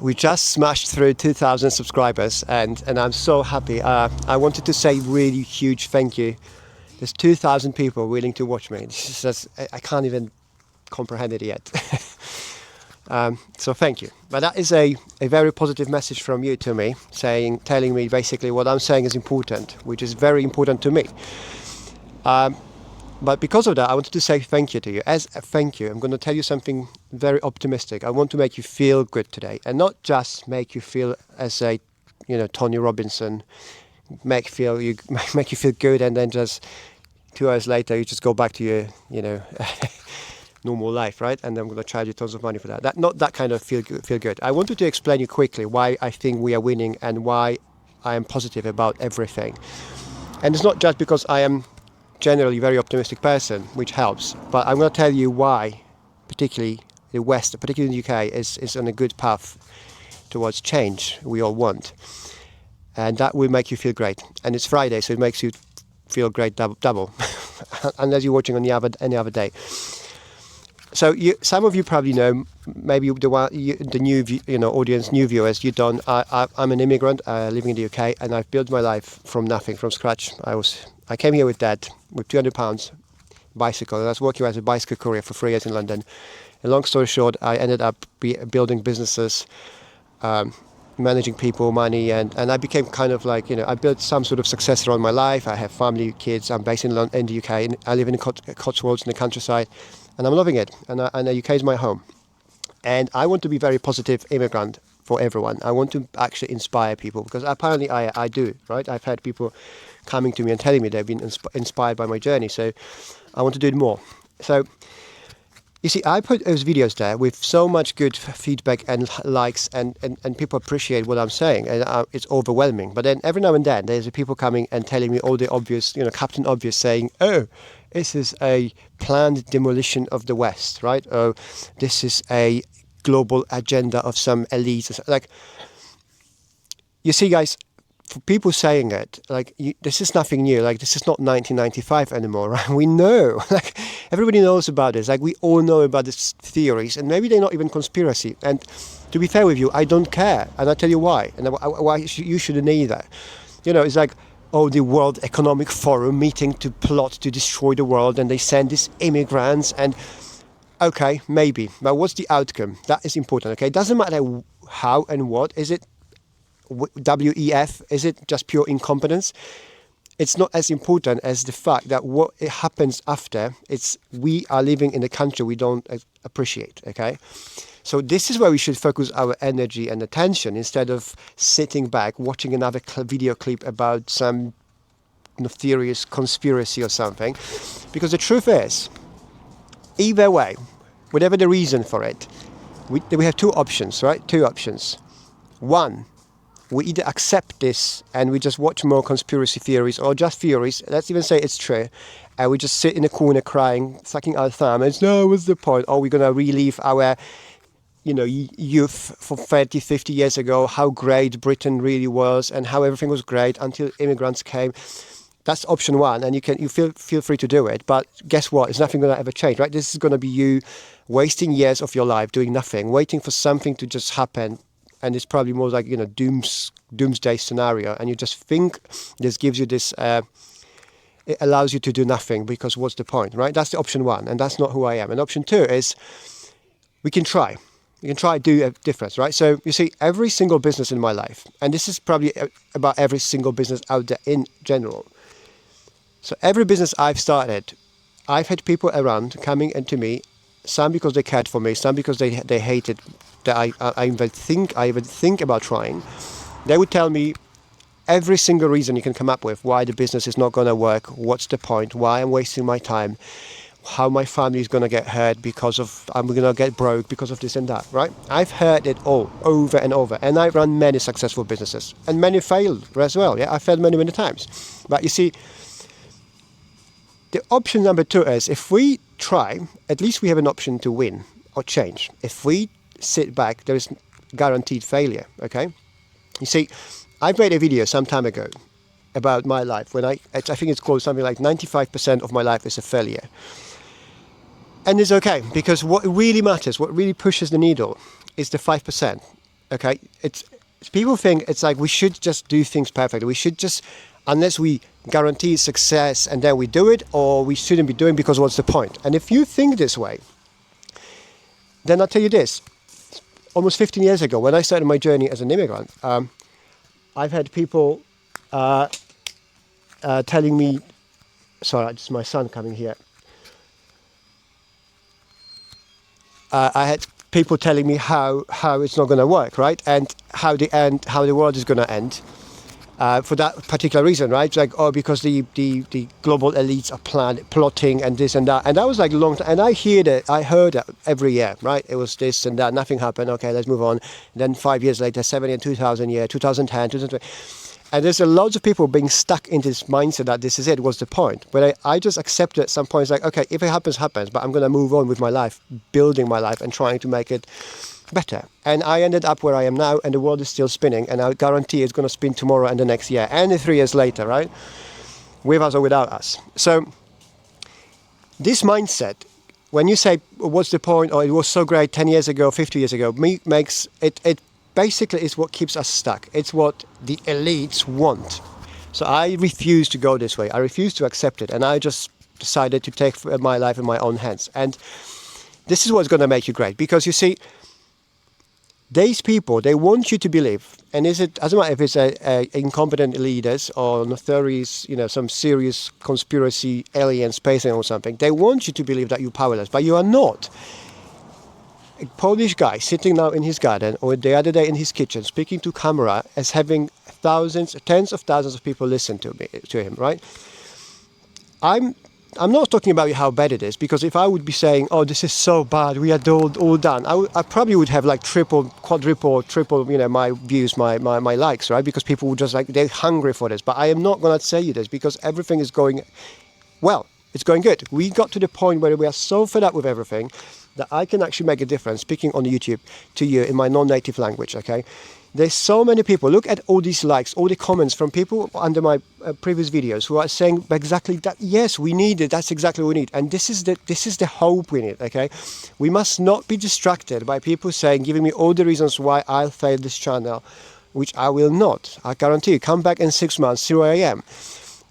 We just smashed through 2,000 subscribers, and I'm so happy. I wanted to say really huge thank you. There's 2,000 people willing to watch me. This is just, I can't even comprehend it yet. So thank you. But that is a very positive message from you to me, telling me basically what I'm saying is important, which is very important to me. But because of that, I wanted to say thank you to you. As a thank you, I'm going to tell you something very optimistic. I want to make you feel good today, and not just make you feel as a, Tony Robinson, make you feel good, and then just 2 hours later you just go back to your, normal life, right? And I'm going to charge you tons of money for that. Not that kind of feel good. I wanted to explain you quickly why I think we are winning and why I am positive about everything. And it's not just because I am generally a very optimistic person, which helps, but I'm going to tell you why, particularly the West, particularly the UK, is on a good path towards change we all want. And that will make you feel great. And it's Friday, so it makes you feel great double, unless you're watching on any other day. So some of you probably know, maybe the new audience, new viewers, you don't. I'm an immigrant living in the UK, and I've built my life from nothing, from scratch. I came here with Dad with £200 bicycle, and I was working as a bicycle courier for 3 years in London. And long story short, I ended up building businesses, managing people, money, and I became kind of like, I built some sort of success around my life. I have family, kids. I'm based in the UK, and I live in the Cotswolds in the countryside, and I'm loving it. And the UK is my home. And I want to be very positive immigrant for everyone. I want to actually inspire people, because apparently I do, right? I've had people coming to me and telling me they've been inspired by my journey. So I want to do it more. So you see, I put those videos there with so much good feedback and likes, and people appreciate what I'm saying, and it's overwhelming. But then every now and then there's people coming and telling me all the obvious, Captain Obvious, saying, oh, this is a planned demolition of the West, right? Oh, this is a global agenda of some elites. Like, you see, guys, for people saying it, this is nothing new. Like, this is not 1995 anymore, right? We know, everybody knows about this. We all know about these theories, and maybe they're not even conspiracy. And to be fair with you, I don't care, and I'll tell you why. And why you shouldn't either. It's like, oh, the World Economic Forum meeting to plot to destroy the world, and they send these immigrants, and okay, maybe. But what's the outcome? That is important, okay? It doesn't matter how and what. Is it WEF? Is it just pure incompetence? It's not as important as the fact that what it happens after, we are living in a country we don't appreciate, okay? So this is where we should focus our energy and attention, instead of sitting back, watching another video clip about some nefarious conspiracy or something. Because the truth is, either way, whatever the reason for it, we have two options, right? Two options. One, we either accept this and we just watch more conspiracy theories, or just theories, let's even say it's true, and we just sit in a corner crying, sucking our thumb, and no, what's the point? Or we're going to relive our youth for 30, 50 years ago, how great Britain really was and how everything was great until immigrants came. That's option one, and you feel free to do it. But guess what? It's nothing going to ever change, right? This is going to be you wasting years of your life doing nothing, waiting for something to just happen. And it's probably more like, doomsday scenario. And you just think this gives you this, it allows you to do nothing, because what's the point, right? That's the option one, and that's not who I am. And option two is we can try. You can try to do a difference, right? So you see, every single business in my life, and this is probably about every single business out there in general. So every business I've started, I've had people around coming into me, some because they cared for me, some because they hated that I even think about trying. They would tell me every single reason you can come up with why the business is not going to work, what's the point, why I'm wasting my time, how my family is going to get hurt because of, I'm going to get broke because of this and that, right? I've heard it all over and over, and I run many successful businesses, and many failed as well. Yeah, I failed many, many times. But you see, the option number two is, if we try, at least we have an option to win or change. If we sit back, there is guaranteed failure, okay? You see, I made a video some time ago about my life, when I think it's called something like 95% of my life is a failure. And it's okay, because what really matters, what really pushes the needle, is the 5%. Okay, it's people think it's like we should just do things perfectly. We should just, unless we guarantee success and then we do it, or we shouldn't be doing because what's the point? And if you think this way, then I'll tell you this. Almost 15 years ago, when I started my journey as an immigrant, I've had people telling me, sorry, it's my son coming here. I had people telling me how it's not going to work, right? And how the world is going to end. For that particular reason, right? It's like, oh, because the global elites are plotting and this and that. And that was like a long time. And I heard that every year, right? It was this and that, nothing happened. Okay, let's move on. And then 5 years later, 2010, 2020. And there's loads of people being stuck in this mindset that this is it, what's the point? But I just accepted at some point, it's like, okay, if it happens, happens. But I'm going to move on with my life, building my life and trying to make it better. And I ended up where I am now, and the world is still spinning, and I guarantee it's going to spin tomorrow and the next year and 3 years later, right? With us or without us. So this mindset, when you say what's the point, or it was so great 10 years ago, 50 years ago, makes it basically is what keeps us stuck. It's what the elites want. So I refuse to go this way. I refuse to accept it, and I just decided to take my life in my own hands. And this is what's going to make you great, because you see, these people, they want you to believe, and doesn't matter if it's incompetent leaders or nefarious, some serious conspiracy, alien, space or something. They want you to believe that you're powerless, but you are not. A Polish guy sitting now in his garden, or the other day in his kitchen, speaking to camera, as having tens of thousands of people listen to him, right? I'm not talking about how bad it is, because if I would be saying, oh, this is so bad, we are all done, I probably would have like quadruple, triple, my views, my likes, right? Because people would just they're hungry for this. But I am not going to say you this, because everything is going well. It's going good. We got to the point where we are so fed up with everything that I can actually make a difference speaking on YouTube to you in my non-native language, okay? There's so many people. Look at all these likes, all the comments from people under my previous videos who are saying exactly that. Yes, we need it. That's exactly what we need. And this is the hope we need. Okay, we must not be distracted by people giving me all the reasons why I'll fail this channel, which I will not. I guarantee you. Come back in 6 months, here I am,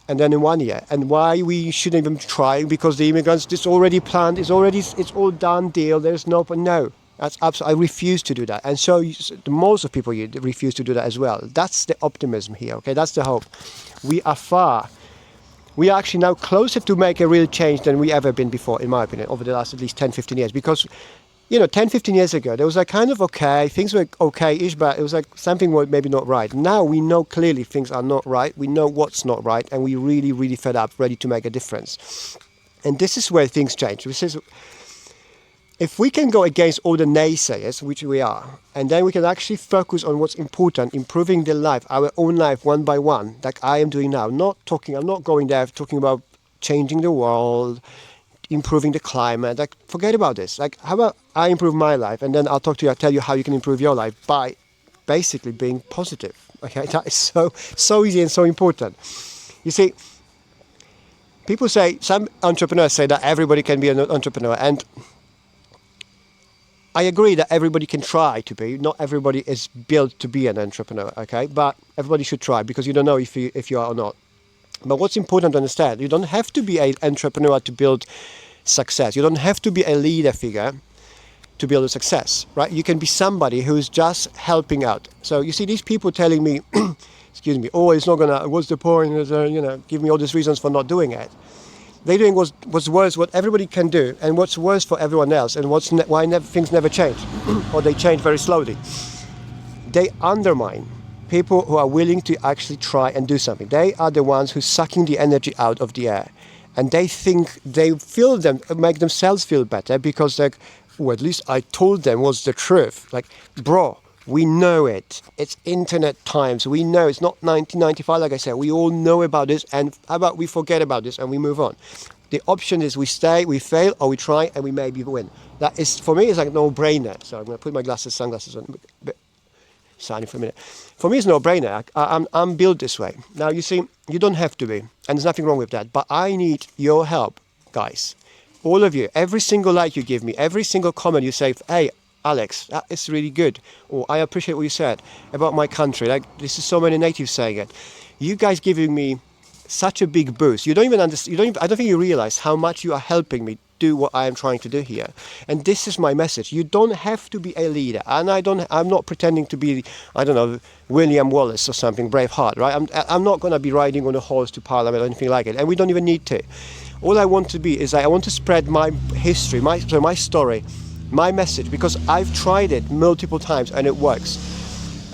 and then in 1 year. And why we shouldn't even try, because the immigrants, it's already planned. It's all done deal. There's no. That's absolutely. I refuse to do that, and so most of people refuse to do that as well. That's the optimism here. Okay, that's the hope. We are actually now closer to make a real change than we ever been before, in my opinion, over the last at least 10, 15 years. Because 10, 15 years ago, there was kind of okay, things were okay-ish, but it was like something was maybe not right. Now we know clearly things are not right. We know what's not right, and we really, really fed up, ready to make a difference. And this is where things change. If we can go against all the naysayers, which we are, and then we can actually focus on what's important, improving our own life one by one, like I am doing now. I'm not going there talking about changing the world, improving the climate. Forget about this. How about I improve my life, and then I'll tell you how you can improve your life by basically being positive. Okay, that is so easy and so important. You see, some entrepreneurs say that everybody can be an entrepreneur, and I agree that everybody can try to be. Not everybody is built to be an entrepreneur, okay? But everybody should try, because you don't know if you are or not. But what's important to understand, you don't have to be an entrepreneur to build success. You don't have to be a leader figure to build a success, right? You can be somebody who's just helping out. So you see these people telling me, excuse me, oh, it's not gonna, what's the point? Give me all these reasons for not doing it. They're doing what's worse, what everybody can do, and what's worse for everyone else, and why things never change, or they change very slowly. They undermine people who are willing to actually try and do something. They are the ones who are sucking the energy out of the air, and they think they make themselves feel better because at least I told them what's the truth. Bro, we know it. It's internet times. We know it's not 1995, like I said. We all know about this, and how about we forget about this and we move on? The option is we stay, we fail, or we try and we maybe win. That is, for me, it's like no-brainer. So I'm going to put my sunglasses on. A bit sunny for a minute. For me, it's no-brainer. I'm built this way. Now, you see, you don't have to be, and there's nothing wrong with that. But I need your help, guys. All of you, every single like you give me, every single comment you say, hey, Alex, that is really good. Or I appreciate what you said about my country. Like, this is so many natives saying it. You guys giving me such a big boost. You don't even understand. I don't think you realize how much you are helping me do what I am trying to do here. And this is my message. You don't have to be a leader. And I'm not pretending to be, I don't know, William Wallace or something, Braveheart, right? I'm not going to be riding on a horse to Parliament or anything like it. And we don't even need to. All I want to be is I want to spread my history, my story, my message, because I've tried it multiple times and it works.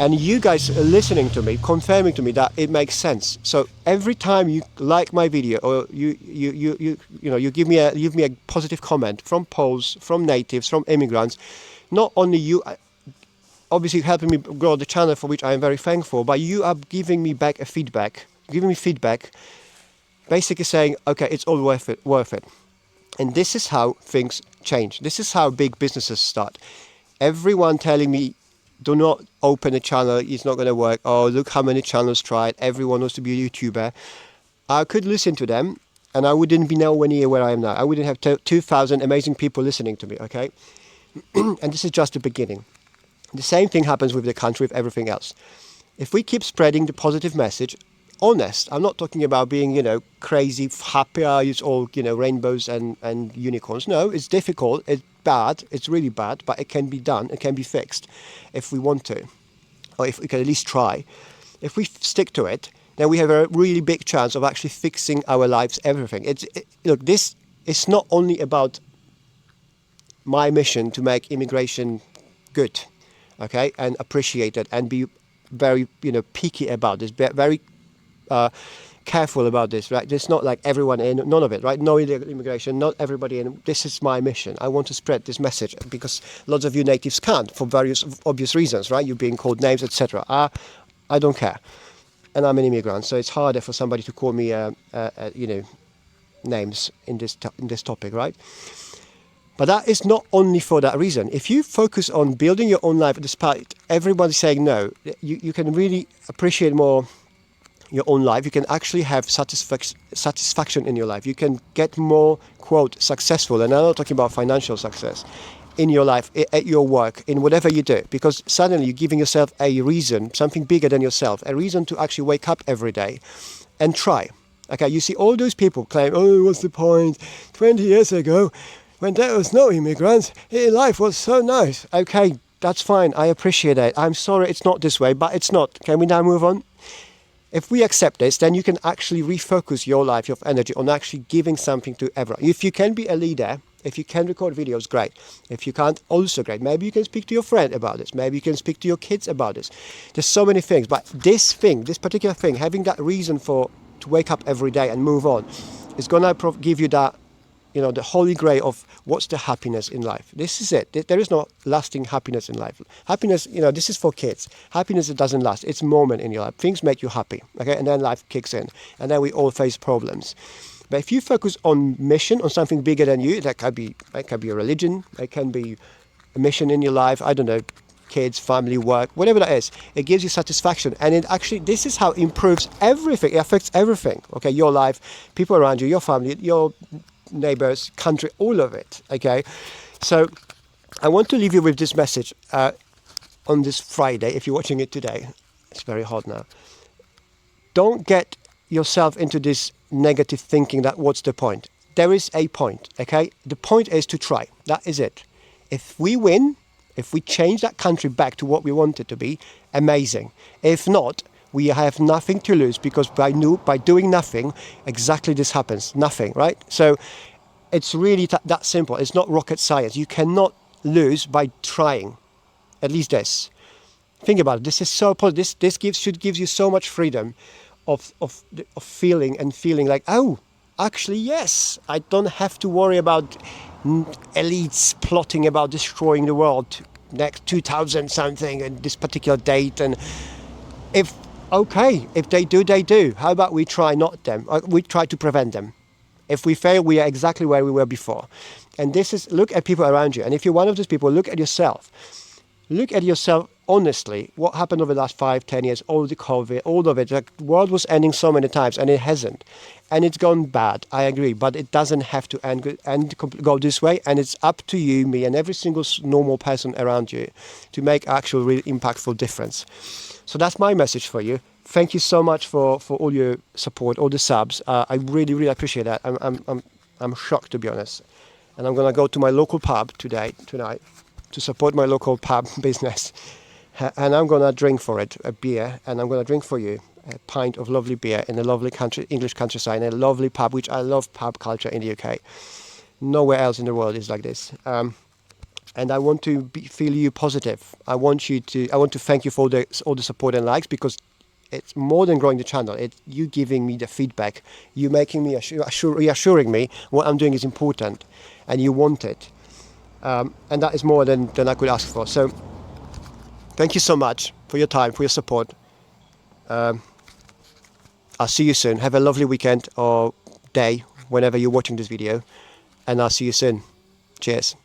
And you guys are listening to me, confirming to me that it makes sense. So every time you like my video or you give me a positive comment from Poles, from natives, from immigrants, not only you obviously helping me grow the channel, for which I am very thankful, but you are giving me back feedback, basically saying, okay, it's all worth it. And this is how things change. This is how big businesses start. Everyone telling me, do not open a channel, it's not going to work. Oh, look how many channels tried. Everyone wants to be a YouTuber. I could listen to them and I wouldn't be nowhere near where I am now. I wouldn't have 2,000 amazing people listening to me, okay? And this is just the beginning. The same thing happens with the country, with everything else. If we keep spreading the positive message, honest, I'm not talking about being, crazy, happy, it's all, rainbows and unicorns. No, it's difficult, it's bad, it's really bad, but it can be done, it can be fixed if we want to, or if we can at least try. If we stick to it, then we have a really big chance of actually fixing our lives, everything. Look, this is not only about my mission to make immigration good, okay, and appreciated, and be very, picky about this, very careful about this, right? It's not like everyone in, none of it, right? No illegal immigration, not everybody in. This is my mission. I want to spread this message because lots of you natives can't for various obvious reasons, right? You're being called names, etc. I don't care, and I'm an immigrant, so it's harder for somebody to call me, names in this topic, right? But that is not only for that reason. If you focus on building your own life, despite everybody saying no, you can really appreciate more your own life. You can actually have satisfaction in your life. You can get more, quote, successful, and I'm not talking about financial success, in your life, at your work, in whatever you do, because suddenly you're giving yourself a reason, something bigger than yourself, a reason to actually wake up every day and try. Okay, you see all those people claim, oh, what's the point? 20 years ago, when there was no immigrants, life was so nice. Okay, that's fine. I appreciate that. I'm sorry it's not this way, but it's not. Can we now move on? If we accept this, then you can actually refocus your life, your energy on actually giving something to everyone. If you can be a leader, if you can record videos, great. If you can't, also great. Maybe you can speak to your friend about this. Maybe you can speak to your kids about this. There's so many things, but this particular thing, having that reason to wake up every day and move on, is going to give you that, the holy grail of what's the happiness in life. This is it. There is no lasting happiness in life. Happiness, this is for kids. Happiness, it doesn't last. It's a moment in your life. Things make you happy, okay? And then life kicks in. And then we all face problems. But if you focus on mission, on something bigger than you, it can be a religion, it can be a mission in your life, I don't know, kids, family, work, whatever that is, it gives you satisfaction. And this is how it improves everything. It affects everything, okay? Your life, people around you, your family, your neighbors, country, all of it, okay? So I want to leave you with this message on this Friday. If you're watching it today, it's very hot now. Don't get yourself into this negative thinking that what's the point. There is a point, okay? The point is to try. That is it. If we win, if we change that country back to what we want it to be, amazing. If not, we have nothing to lose, because by doing nothing, exactly this happens. Nothing, right? So it's really that simple. It's not rocket science. You cannot lose by trying. At least this. Think about it. This is so positive. This should give you so much freedom of feeling like, oh, actually, yes, I don't have to worry about elites plotting about destroying the world next 2000 something and this particular date. And if they do, they do. How about we try not them? We try to prevent them. If we fail, we are exactly where we were before. And look at people around you. And if you're one of those people, look at yourself. Look at yourself honestly. What happened over the last 5-10 years, all the COVID, all of it. The world was ending so many times and it hasn't. and it's gone bad. I agree, but it doesn't have to go this way. And it's up to you, me, and every single normal person around you to make actual, really impactful difference. So that's my message for you. Thank you so much for all your support, all the subs. I really, really appreciate that. I'm shocked, to be honest. And I'm gonna go to my local pub tonight, to support my local pub business. And I'm gonna drink for it a beer, and I'm gonna drink for you a pint of lovely beer in a lovely English countryside, in a lovely pub, which I love pub culture in the UK. Nowhere else in the world is like this. And I want to feel you positive. I want to thank you for all the support and likes, because it's more than growing the channel. It's you giving me the feedback, you making me reassuring me what I'm doing is important, and you want it, and that is more than I could ask for. So thank you so much for your time, for your support. I'll see you soon. Have a lovely weekend or day whenever you're watching this video, and I'll see you soon. Cheers.